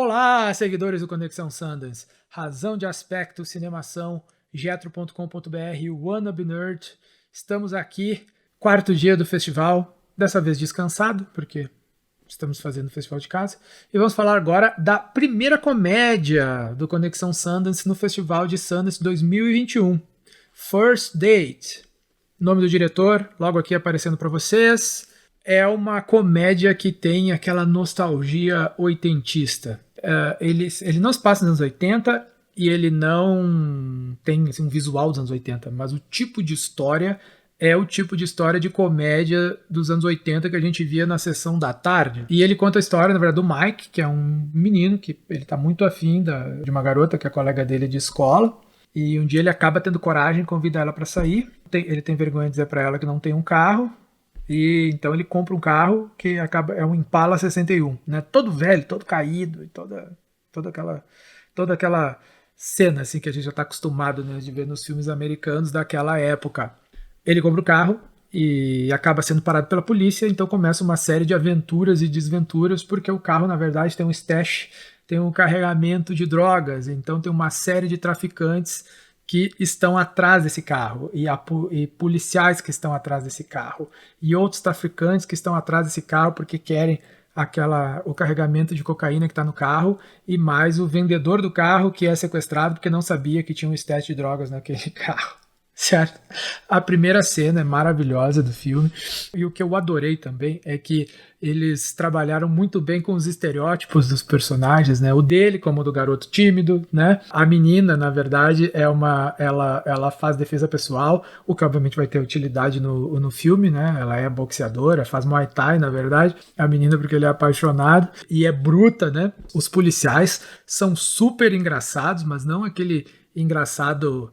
Olá, seguidores do Conexão Sundance, Razão de Aspecto, Cinemação, Jetro.com.br, Wannabe Nerd. Estamos aqui, quarto dia do festival, dessa vez descansado, porque estamos fazendo o festival de casa. E vamos falar agora da primeira comédia do Conexão Sundance no Festival de Sundance 2021, First Date. Nome do diretor, logo aqui aparecendo para vocês. É uma comédia que tem aquela nostalgia oitentista. Ele não se passa nos anos 80 e ele não tem assim, um visual dos anos 80, mas o tipo de história é o tipo de história de comédia dos anos 80 que a gente via na sessão da tarde. E ele conta a história, na verdade, do Mike, que é um menino que ele tá muito afim de uma garota que é colega dele de escola. E um dia ele acaba tendo coragem e convida ela para sair. Ele tem vergonha de dizer para ela que não tem um carro. E então ele compra um carro que é um Impala 61, né? Todo velho, todo caído, e toda aquela cena assim que a gente já está acostumado, né, de ver nos filmes americanos daquela época. Ele compra o carro e acaba sendo parado pela polícia, então começa uma série de aventuras e desventuras, porque o carro, na verdade, tem um stash, tem um carregamento de drogas, então tem uma série de traficantes que estão atrás desse carro, e policiais que estão atrás desse carro, e outros traficantes que estão atrás desse carro porque querem o carregamento de cocaína que está no carro, e mais o vendedor do carro que é sequestrado porque não sabia que tinha um stash de drogas naquele carro. Certo? A primeira cena é maravilhosa do filme, e o que eu adorei também é que eles trabalharam muito bem com os estereótipos dos personagens, né? O dele como o do garoto tímido, né? A menina, na verdade, ela faz defesa pessoal, o que obviamente vai ter utilidade no filme, né? Ela é boxeadora, faz Muay Thai, na verdade. A menina porque ele é apaixonado e é bruta, né? Os policiais são super engraçados, mas não aquele engraçado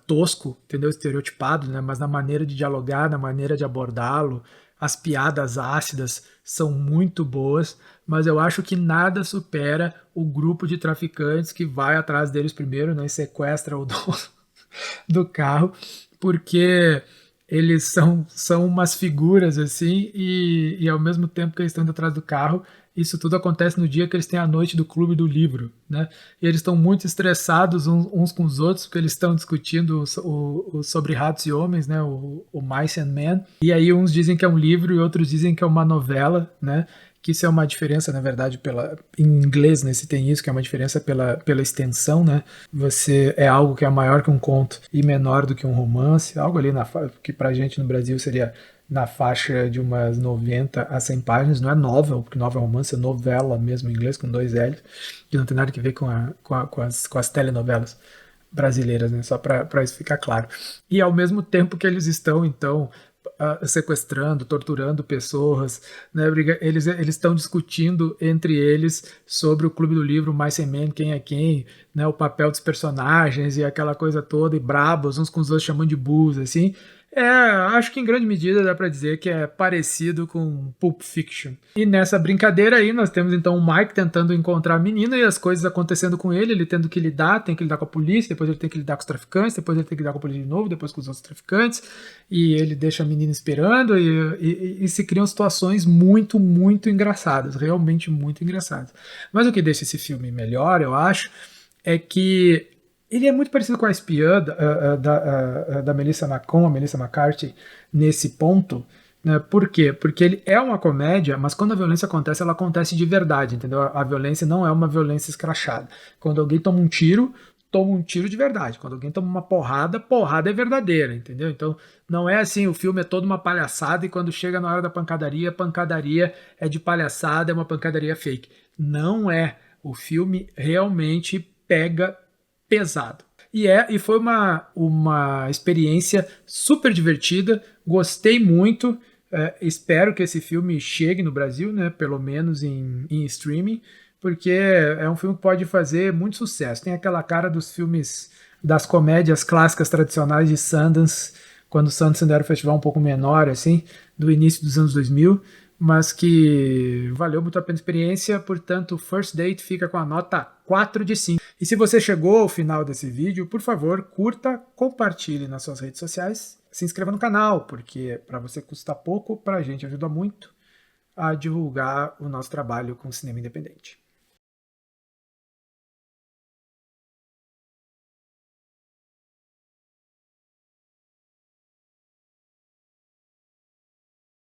tosco, entendeu? Estereotipado, né? Mas na maneira de dialogar, na maneira de abordá-lo, as piadas ácidas são muito boas, mas eu acho que nada supera o grupo de traficantes que vai atrás deles primeiro, né? E sequestra o dono do carro, porque eles são umas figuras assim, e ao mesmo tempo que eles estão indo atrás do carro, isso tudo acontece no dia que eles têm a noite do clube do livro, né? E eles estão muito estressados uns com os outros, porque eles estão discutindo sobre ratos e homens, né? O Mice and Men. E aí uns dizem que é um livro e outros dizem que é uma novela, né? Que isso é uma diferença, na verdade, em inglês, né, se tem isso, que é uma diferença pela extensão, né? Você é algo que é maior que um conto e menor do que um romance, algo ali que pra gente no Brasil seria na faixa de umas 90 a 100 páginas, não é novel, porque novel é romance, é novela mesmo em inglês, com 2 L's, que não tem nada a ver com as telenovelas brasileiras, né? Só para isso ficar claro. E ao mesmo tempo que eles estão, então, sequestrando, torturando pessoas, né? Eles estão discutindo entre eles sobre o Clube do Livro, Mice and Men, quem é quem, né? O papel dos personagens e aquela coisa toda, e brabos, uns com os outros chamando de bulls, assim. Acho que em grande medida dá pra dizer que é parecido com Pulp Fiction. E nessa brincadeira aí nós temos então o Mike tentando encontrar a menina e as coisas acontecendo com ele tendo que lidar, tem que lidar com a polícia, depois ele tem que lidar com os traficantes, depois ele tem que lidar com a polícia de novo, depois com os outros traficantes, e ele deixa a menina esperando e se criam situações muito, muito engraçadas, realmente muito engraçadas. Mas o que deixa esse filme melhor, eu acho, é que ele é muito parecido com a espiã da Melissa McCarthy, nesse ponto, né? Por quê? Porque ele é uma comédia, mas quando a violência acontece, ela acontece de verdade, entendeu? A violência não é uma violência escrachada. Quando alguém toma um tiro de verdade. Quando alguém toma uma porrada, porrada é verdadeira, entendeu? Então não é assim, o filme é toda uma palhaçada e quando chega na hora da pancadaria, a pancadaria é de palhaçada, é uma pancadaria fake. Não é. O filme realmente pega pesado. E foi uma experiência super divertida, gostei muito, espero que esse filme chegue no Brasil, né, pelo menos em streaming, porque é um filme que pode fazer muito sucesso. Tem aquela cara dos filmes, das comédias clássicas tradicionais de Sundance, quando o Sundance ainda era um festival um pouco menor, assim, do início dos anos 2000, mas que valeu muito a pena a experiência, portanto, First Date fica com a nota 4 de 5. E se você chegou ao final desse vídeo, por favor, curta, compartilhe nas suas redes sociais, se inscreva no canal, porque para você custa pouco, para a gente ajuda muito a divulgar o nosso trabalho com cinema independente.